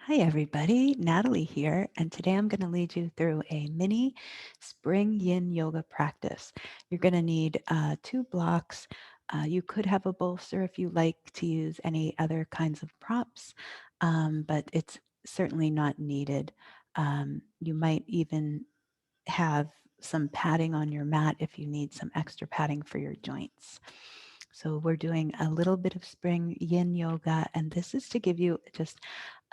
Hi, everybody. Natalie here, and today I'm going to lead you through a mini spring yin yoga practice. You're going to need 2 blocks. You could have a bolster if you like to use any other kinds of props, but it's certainly not needed. You might even have some padding on your mat if you need some extra padding for your joints. So we're doing a little bit of spring yin yoga, and this is to give you just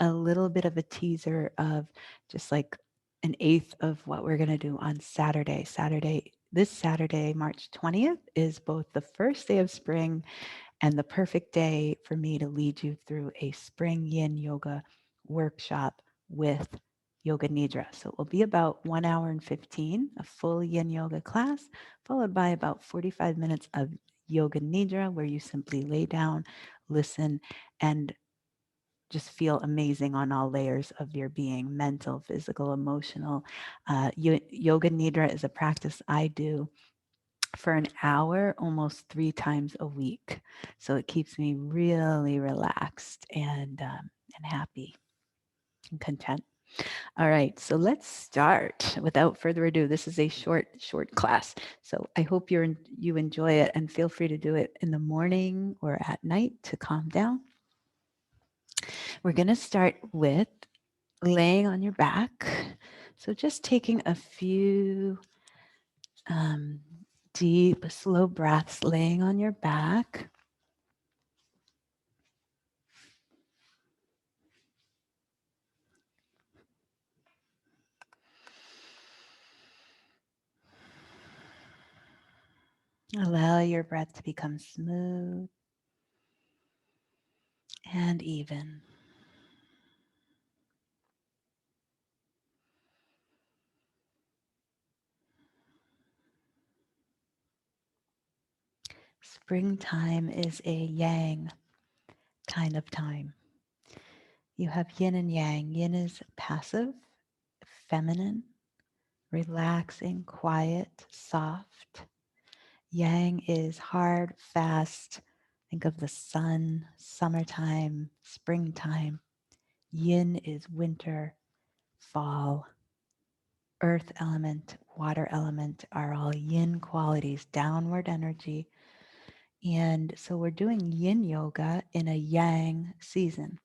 a little bit of a teaser of just like an eighth of what we're going to do on Saturday. This Saturday, March 20th, is both the first day of spring and the perfect day for me to lead you through a spring yin yoga workshop with Yoga Nidra. So it will be about 1 hour and 15, a full yin yoga class, followed by about 45 minutes of Yoga Nidra, where you simply lay down, listen, and just feel amazing on all layers of your being, mental, physical, emotional. Yoga Nidra is a practice I do for an hour almost 3 times a week. So it keeps me really relaxed and happy and content. All right, so let's start. Without further ado, this is a short class. So I hope you enjoy it, and feel free to do it in the morning or at night to calm down. We're going to start with laying on your back. So just taking a few um, deep, slow breaths, laying on your back. Allow your breath to become smooth and even. Springtime is a yang kind of time. You have yin and yang. Yin is passive, feminine, relaxing, quiet, soft. Yang is hard, fast. Think of the sun, summertime, springtime. Yin is winter, fall. Earth element, water element are all yin qualities, downward energy. And so we're doing yin yoga in a yang season.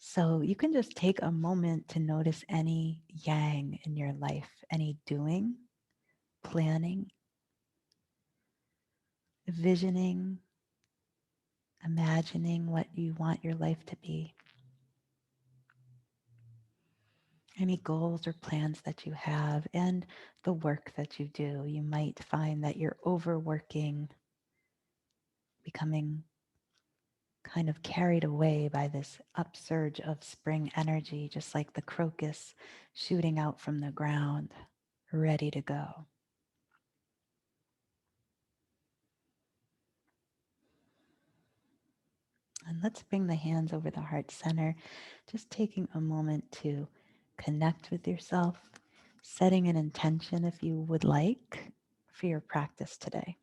So you can just take a moment to notice any yang in your life, any doing, planning, visioning, imagining what you want your life to be. Any goals or plans that you have, and the work that you do. You might find that you're overworking, becoming kind of carried away by this upsurge of spring energy, just like the crocus shooting out from the ground, ready to go. And let's bring the hands over the heart center, just taking a moment to connect with yourself, setting an intention if you would like for your practice today.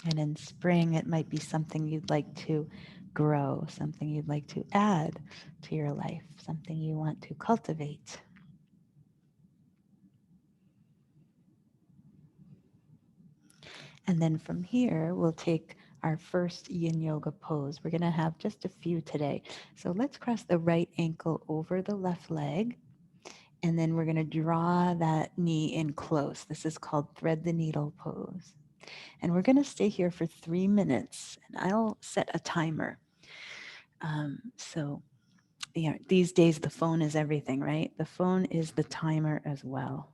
And in spring, it might be something you'd like to grow, something you'd like to add to your life, something you want to cultivate. And then from here, we'll take our first yin yoga pose. We're going to have just a few today. So let's cross the right ankle over the left leg. And then we're going to draw that knee in close. This is called thread the needle pose. And we're going to stay here for 3 minutes. And I'll set a timer. So these days the phone is everything, right? The phone is the timer as well.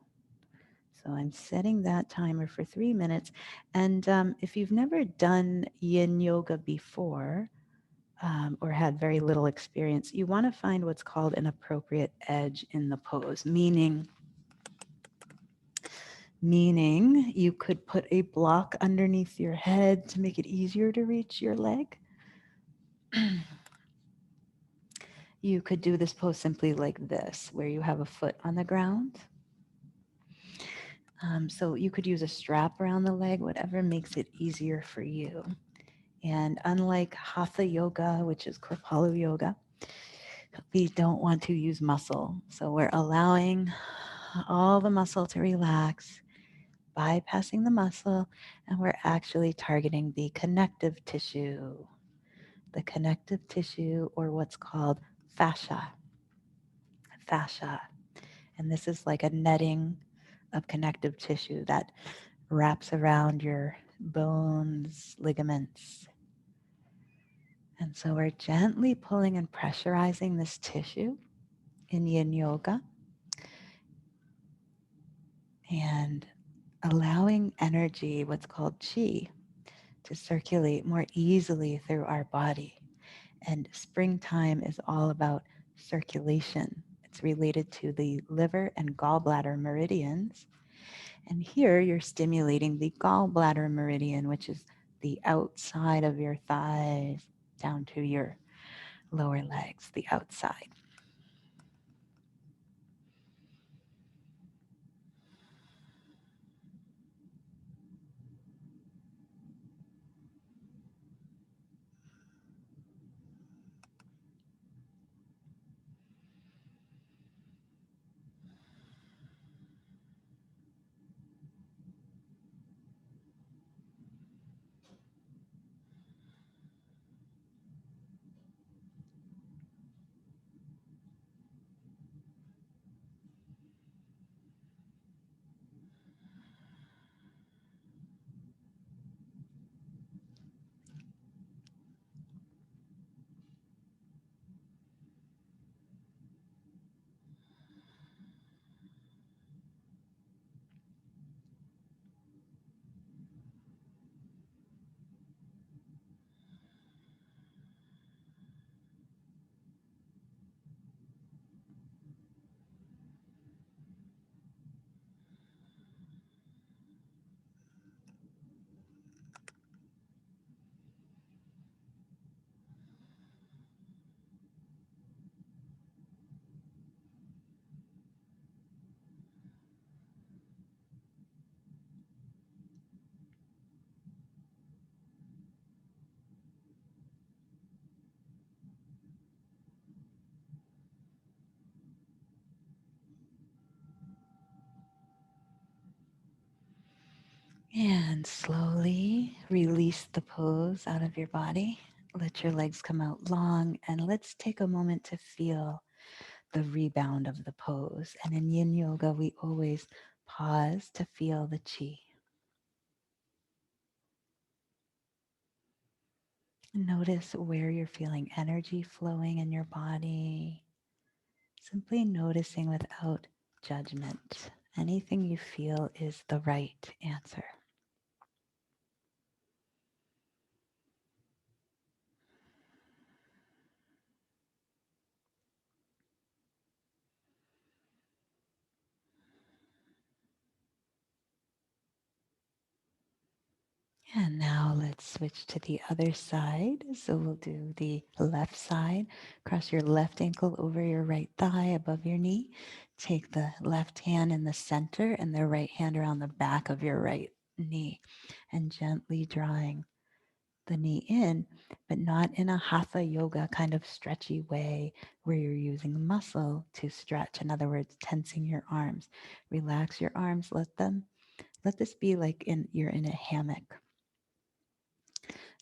So I'm setting that timer for 3 minutes. And if you've never done yin yoga before or had very little experience, you want to find what's called an appropriate edge in the pose, meaning you could put a block underneath your head to make it easier to reach your leg. You could do this pose simply like this, where you have a foot on the ground. So you could use a strap around the leg, whatever makes it easier for you. And unlike Hatha Yoga, which is Kripalu Yoga, we don't want to use muscle. So we're allowing all the muscle to relax, bypassing the muscle, and we're actually targeting the connective tissue. The connective tissue, or what's called fascia. Fascia. And this is like a netting of connective tissue that wraps around your bones, ligaments. And so we're gently pulling and pressurizing this tissue in Yin Yoga and allowing energy, what's called qi, to circulate more easily through our body. And springtime is all about circulation. It's related to the liver and gallbladder meridians. And here you're stimulating the gallbladder meridian, which is the outside of your thighs down to your lower legs, the outside. And slowly release the pose out of your body. Let your legs come out long, and let's take a moment to feel the rebound of the pose. And in Yin Yoga, we always pause to feel the chi. Notice where you're feeling energy flowing in your body. Simply noticing without judgment. Anything you feel is the right answer. And now let's switch to the other side. So we'll do the left side. Cross your left ankle over your right thigh above your knee. Take the left hand in the center and the right hand around the back of your right knee and gently drawing the knee in, but not in a hatha yoga kind of stretchy way where you're using muscle to stretch. In other words, tensing your arms. Relax your arms, let this be like you're in a hammock.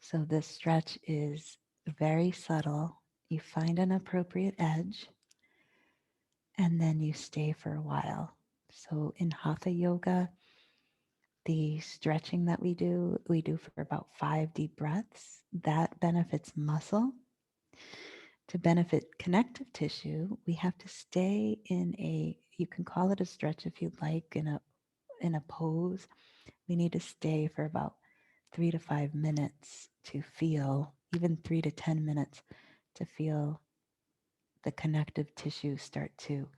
So this stretch is very subtle. You find an appropriate edge and then you stay for a while. So in hatha yoga, the stretching that we do for about 5 deep breaths. That benefits muscle. To benefit connective tissue, we have to stay in you can call it a stretch if you'd like, in a pose. We need to stay for about 3 to 5 minutes to feel, even 3 to 10 minutes to feel the connective tissue start to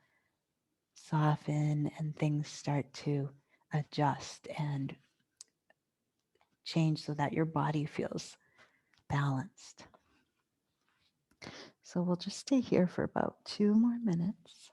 soften and things start to adjust and change so that your body feels balanced. So we'll just stay here for about 2 more minutes.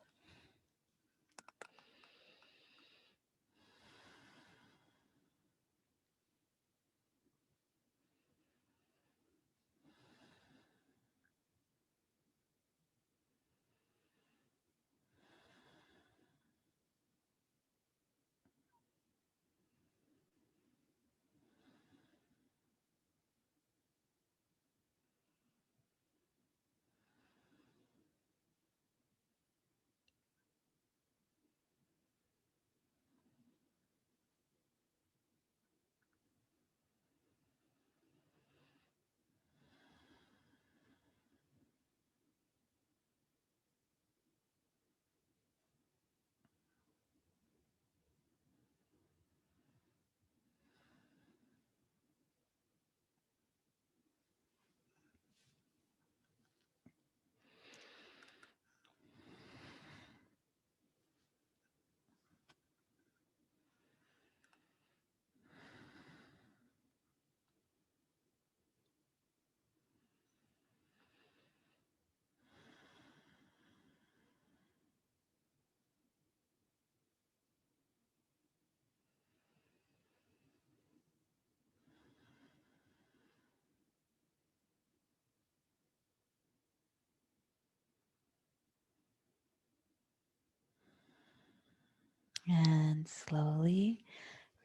And slowly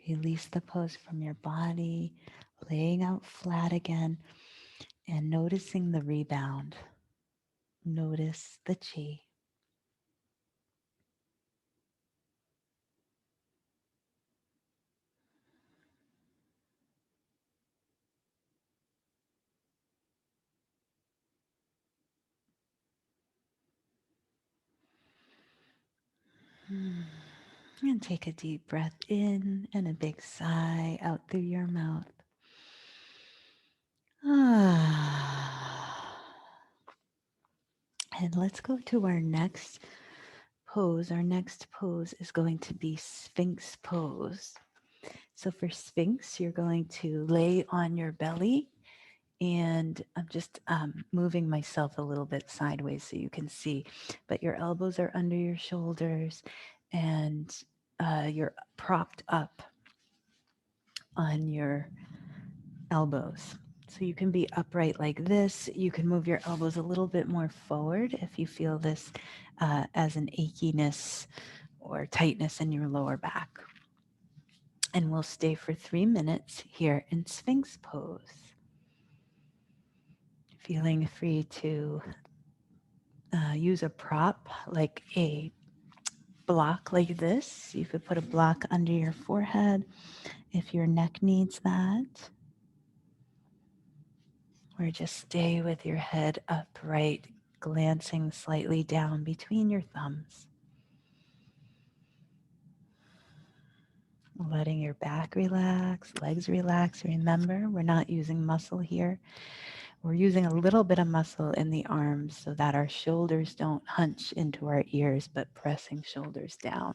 release the pose from your body, laying out flat again and noticing the rebound. Notice the chi. And take a deep breath in and a big sigh out through your mouth. And let's go to our next pose. Our next pose is going to be Sphinx pose. So for Sphinx, you're going to lay on your belly, and I'm just moving myself a little bit sideways so you can see, but your elbows are under your shoulders and you're propped up on your elbows. So you can be upright like this. You can move your elbows a little bit more forward if you feel this as an achiness or tightness in your lower back. And we'll stay for 3 minutes here in Sphinx pose. Feeling free to use a prop like a block like this. You could put a block under your forehead if your neck needs that. Or just stay with your head upright, glancing slightly down between your thumbs. Letting your back relax, legs relax. Remember, we're not using muscle here. We're using a little bit of muscle in the arms so that our shoulders don't hunch into our ears, but pressing shoulders down.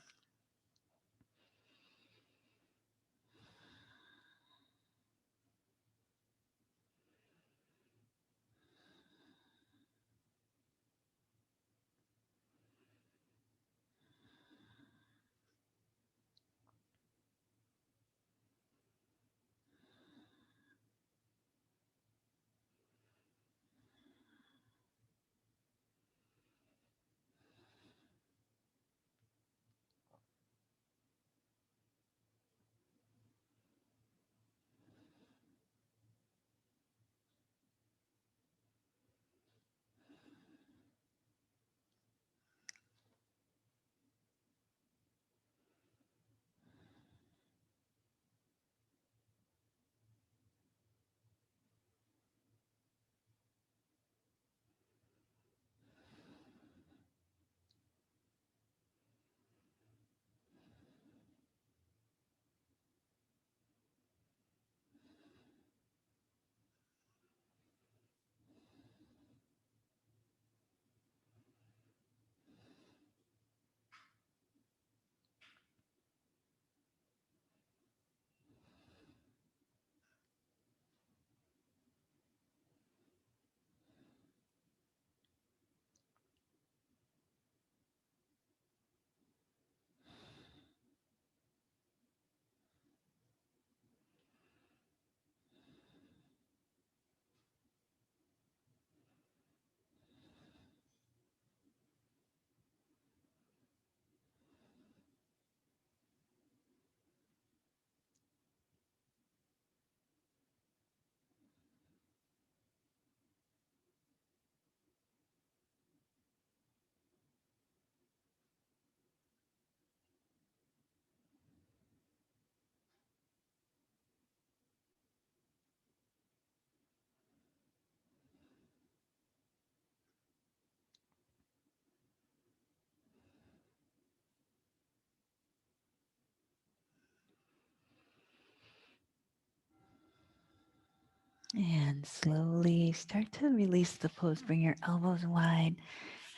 And slowly start to release the pose. Bring your elbows wide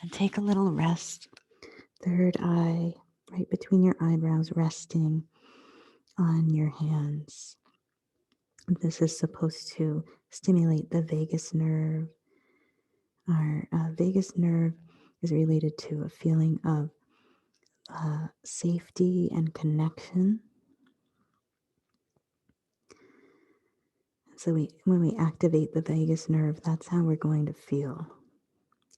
and take a little rest. Third eye right between your eyebrows, resting on your hands. This is supposed to stimulate the vagus nerve. Our vagus nerve is related to a feeling of safety and connection. So when we activate the vagus nerve, that's how we're going to feel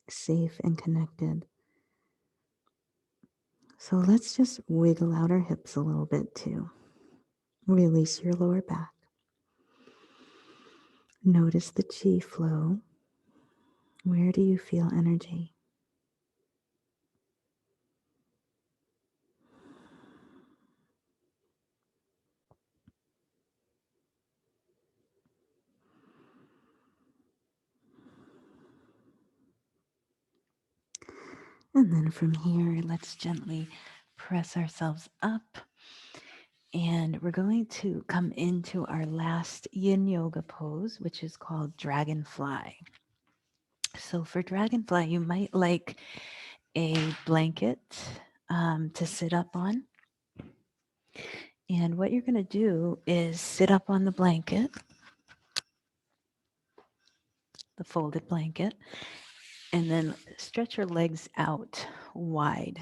safe and connected. So let's just wiggle out our hips a little bit too. Release your lower back. Notice the chi flow. Where do you feel energy? And then from here, let's gently press ourselves up. And we're going to come into our last yin yoga pose, which is called dragonfly. So for dragonfly, you might like a blanket to sit up on. And what you're going to do is sit up on the blanket, the folded blanket, and then stretch your legs out wide.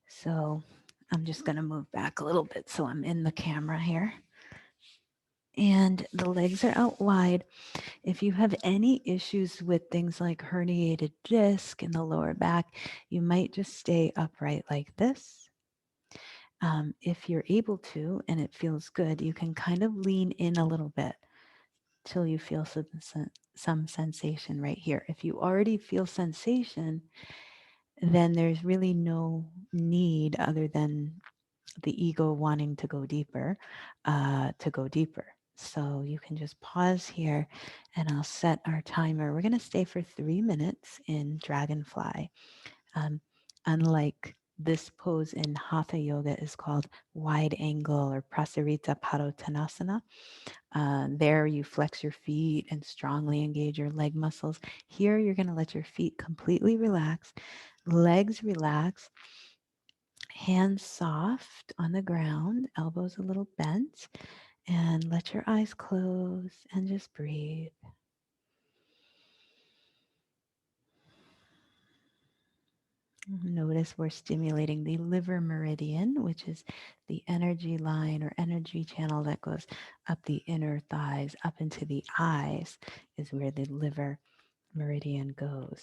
So I'm just going to move back a little bit so I'm in the camera here. And the legs are out wide. If you have any issues with things like herniated disc in the lower back, you might just stay upright like this. If you're able to and it feels good, you can kind of lean in a little bit till you feel some sensation right here. If you already feel sensation, then there's really no need other than the ego wanting to go deeper, to go deeper. So you can just pause here and I'll set our timer. We're going to stay for 3 minutes in Dragonfly. Um, Unlike this pose in Hatha Yoga is called wide angle or Prasarita Padottanasana. There you flex your feet and strongly engage your leg muscles. Here you're going to let your feet completely relax, legs relax, hands soft on the ground, elbows a little bent, and let your eyes close and just breathe. Notice we're stimulating the liver meridian, which is the energy line or energy channel that goes up the inner thighs, up into the eyes, is where the liver meridian goes.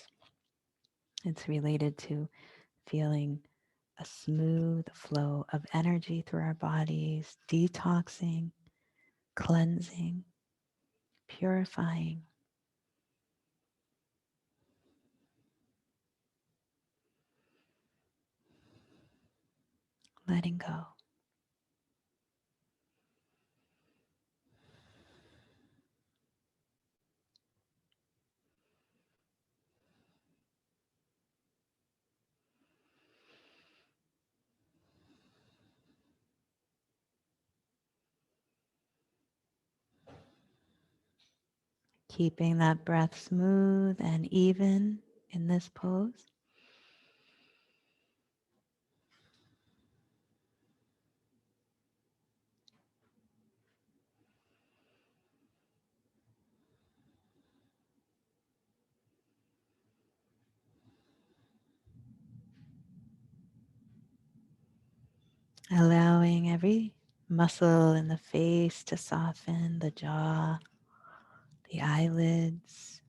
It's related to feeling a smooth flow of energy through our bodies, detoxing, cleansing, purifying, letting go. Keeping that breath smooth and even in this pose. Allowing every muscle in the face to soften, the jaw, the eyelids.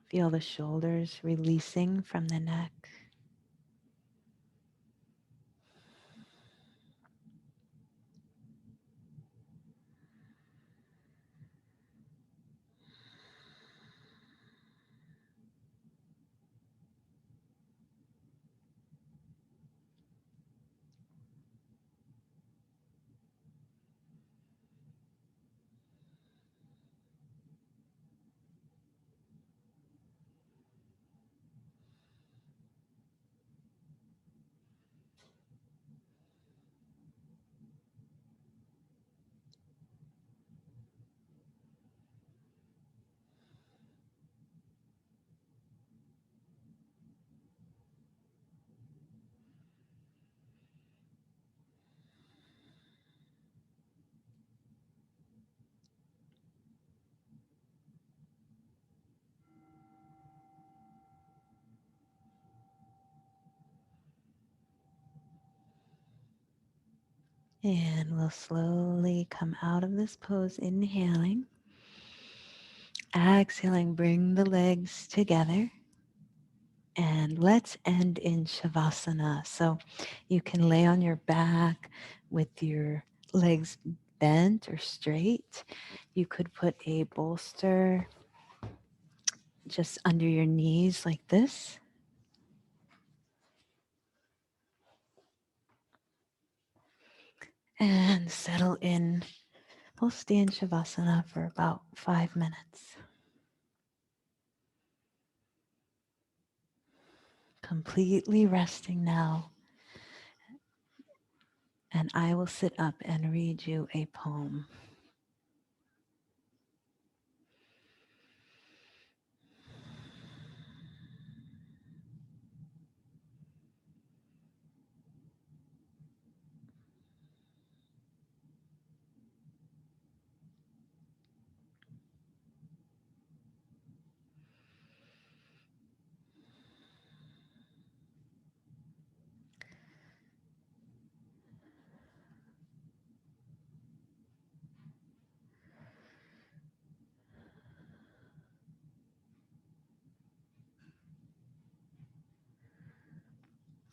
Feel the shoulders releasing from the neck. And we'll slowly come out of this pose, inhaling. Exhaling, bring the legs together. And let's end in Shavasana. So you can lay on your back with your legs bent or straight. You could put a bolster just under your knees like this. And settle in. We'll stay in Shavasana for about 5 minutes. Completely resting now. And I will sit up and read you a poem.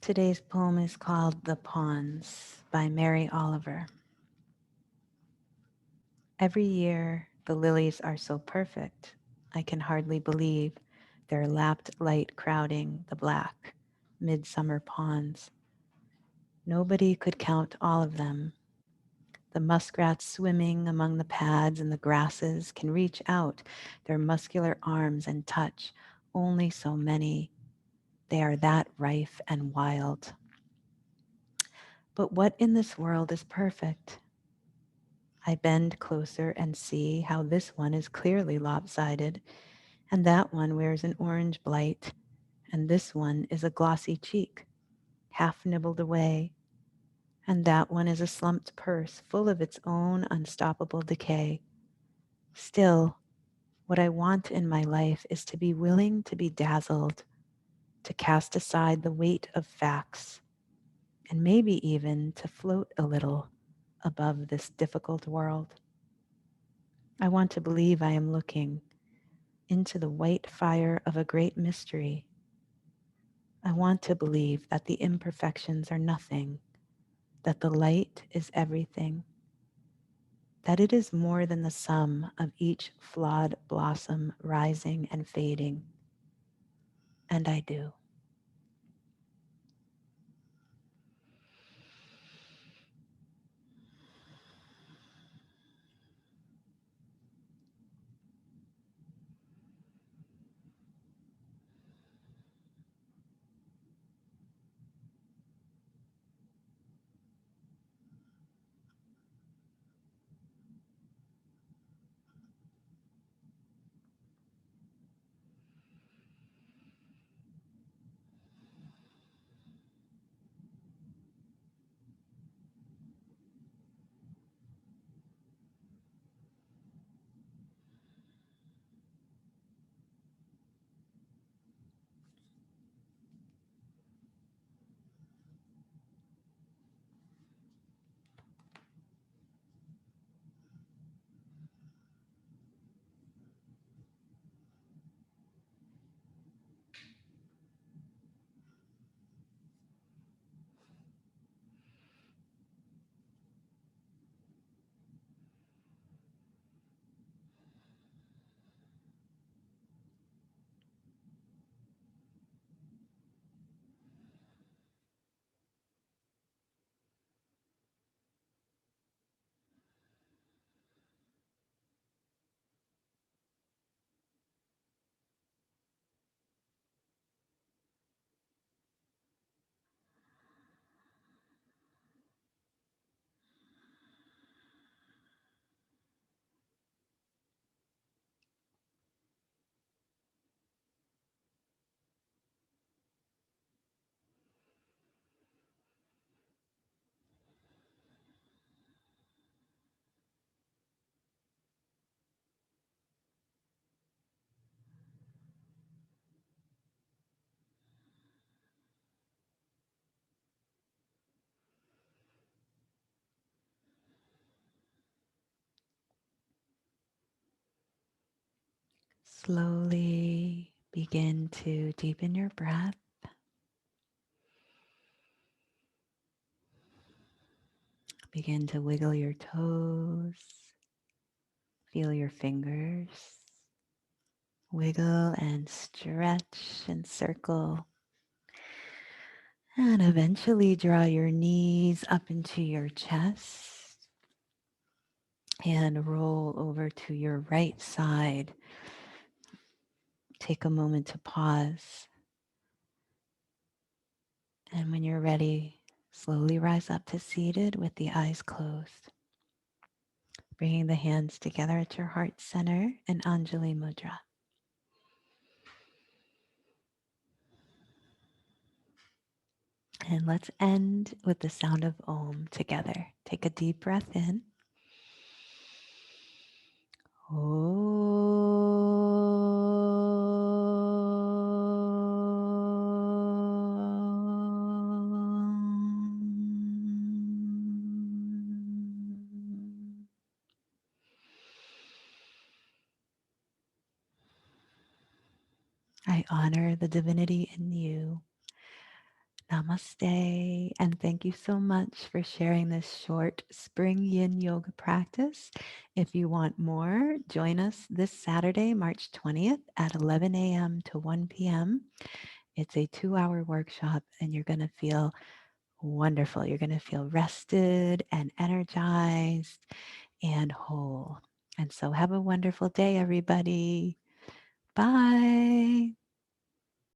Today's poem is called The Pawns by Mary Oliver. Every year, the lilies are so perfect, I can hardly believe their lapped light crowding the black midsummer ponds. Nobody could count all of them. The muskrats swimming among the pads and the grasses can reach out their muscular arms and touch only so many. They are that rife and wild. But what in this world is perfect? I bend closer and see how this one is clearly lopsided, and that one wears an orange blight, and this one is a glossy cheek, half nibbled away, and that one is a slumped purse full of its own unstoppable decay. Still, what I want in my life is to be willing to be dazzled, to cast aside the weight of facts, and maybe even to float a little above this difficult world. I want to believe I am looking into the white fire of a great mystery. I want to believe that the imperfections are nothing, that the light is everything, that it is more than the sum of each flawed blossom rising and fading. And I do. Slowly Begin to deepen your breath. Begin to wiggle your toes. Feel your fingers. Wiggle and stretch and circle. And eventually draw your knees up into your chest and roll over to your right side. Take a moment to pause. And when you're ready, slowly rise up to seated with the eyes closed. Bringing the hands together at your heart center in Anjali Mudra. And let's end with the sound of Om together. Take a deep breath in. I honor the divinity in you. Namaste, and thank you so much for sharing this short spring yin yoga practice. If you want more, join us this Saturday, March 20th at 11 a.m. to 1 p.m. It's a 2-hour workshop, and you're going to feel wonderful. You're going to feel rested and energized and whole. And so have a wonderful day, everybody. Bye.